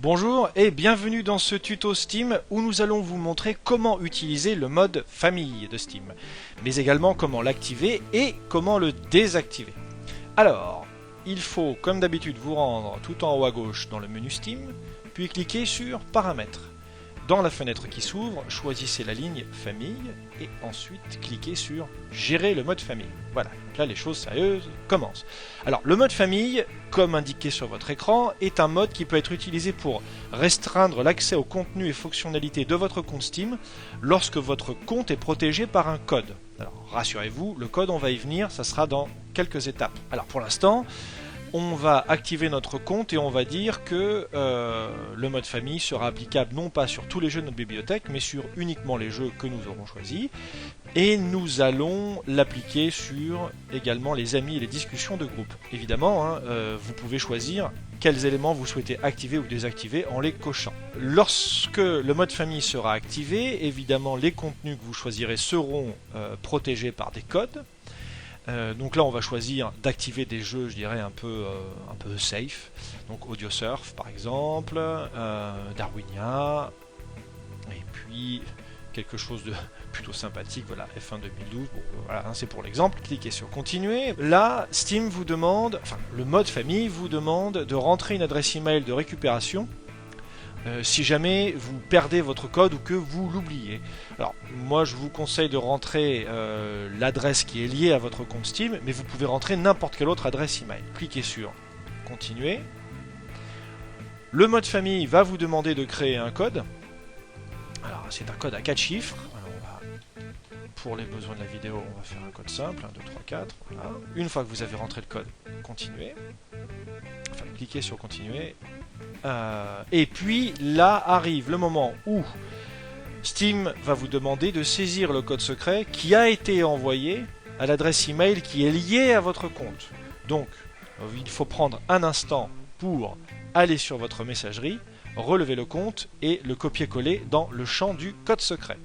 Bonjour et bienvenue dans ce tuto Steam où nous allons vous montrer comment utiliser le mode famille de Steam, mais également comment l'activer et comment le désactiver. Alors, il faut comme d'habitude vous rendre tout en haut à gauche dans le menu Steam, puis cliquer sur Paramètres. Dans la fenêtre qui s'ouvre, choisissez la ligne Famille et ensuite cliquez sur Gérer le mode famille. Voilà, donc là les choses sérieuses commencent. Alors le mode famille, comme indiqué sur votre écran, est un mode qui peut être utilisé pour restreindre l'accès aux contenus et fonctionnalités de votre compte Steam lorsque votre compte est protégé par un code. Alors rassurez-vous, le code on va y venir, ça sera dans quelques étapes. Alors pour l'instant, on va activer notre compte et on va dire que le mode famille sera applicable non pas sur tous les jeux de notre bibliothèque, mais sur uniquement les jeux que nous aurons choisis. Et nous allons l'appliquer sur également les amis et les discussions de groupe. Évidemment, vous pouvez choisir quels éléments vous souhaitez activer ou désactiver en les cochant. Lorsque le mode famille sera activé, évidemment les contenus que vous choisirez seront protégés par des codes. Donc là on va choisir d'activer des jeux, je dirais, un peu safe, donc AudioSurf par exemple, Darwinia, et puis quelque chose de plutôt sympathique, voilà, F1 2012, bon, voilà, c'est pour l'exemple. Cliquez sur continuer. Là Steam vous demande, enfin le mode famille vous demande de rentrer une adresse email de récupération si jamais vous perdez votre code ou que vous l'oubliez. Alors moi je vous conseille de rentrer l'adresse qui est liée à votre compte Steam, mais vous pouvez rentrer n'importe quelle autre adresse email. Cliquez sur continuer. Le mode famille va vous demander de créer un code. Alors c'est un code à 4 chiffres. Alors, pour les besoins de la vidéo, on va faire un code simple, 1, 2, 3, 4. Voilà. Une fois que vous avez rentré le code, continuez. Enfin, cliquez sur continuer. Et puis là arrive le moment où Steam va vous demander de saisir le code secret qui a été envoyé à l'adresse email qui est liée à votre compte. Donc il faut prendre un instant pour aller sur votre messagerie, relever le compte et le copier-coller dans le champ du code secret.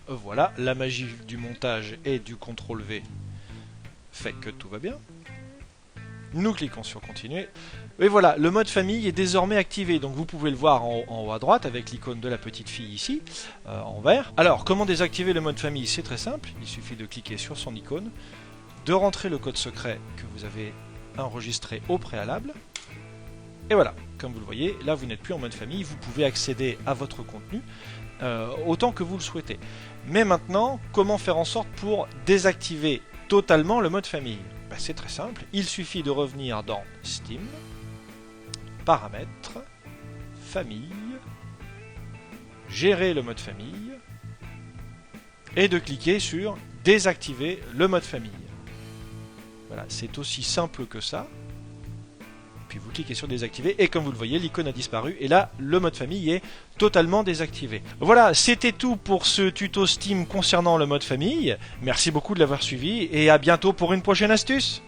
Voilà, la magie du montage et du CTRL-V fait que tout va bien. Nous cliquons sur continuer. Et voilà, le mode famille est désormais activé. Donc vous pouvez le voir en haut à droite avec l'icône de la petite fille ici, en vert. Alors, comment désactiver le mode famille? C'est très simple. Il suffit de cliquer sur son icône, de rentrer le code secret que vous avez enregistré au préalable. Et voilà, comme vous le voyez, là vous n'êtes plus en mode famille. Vous pouvez accéder à votre contenu autant que vous le souhaitez. Mais maintenant, comment faire en sorte pour désactiver totalement le mode famille? C'est très simple, il suffit de revenir dans Steam, Paramètres, Famille, Gérer le mode famille, et de cliquer sur Désactiver le mode famille. Voilà, c'est aussi simple que ça. Puis vous cliquez sur désactiver et comme vous le voyez, l'icône a disparu et là le mode famille est totalement désactivé. Voilà, c'était tout pour ce tuto Steam concernant le mode famille. Merci beaucoup de l'avoir suivi et à bientôt pour une prochaine astuce.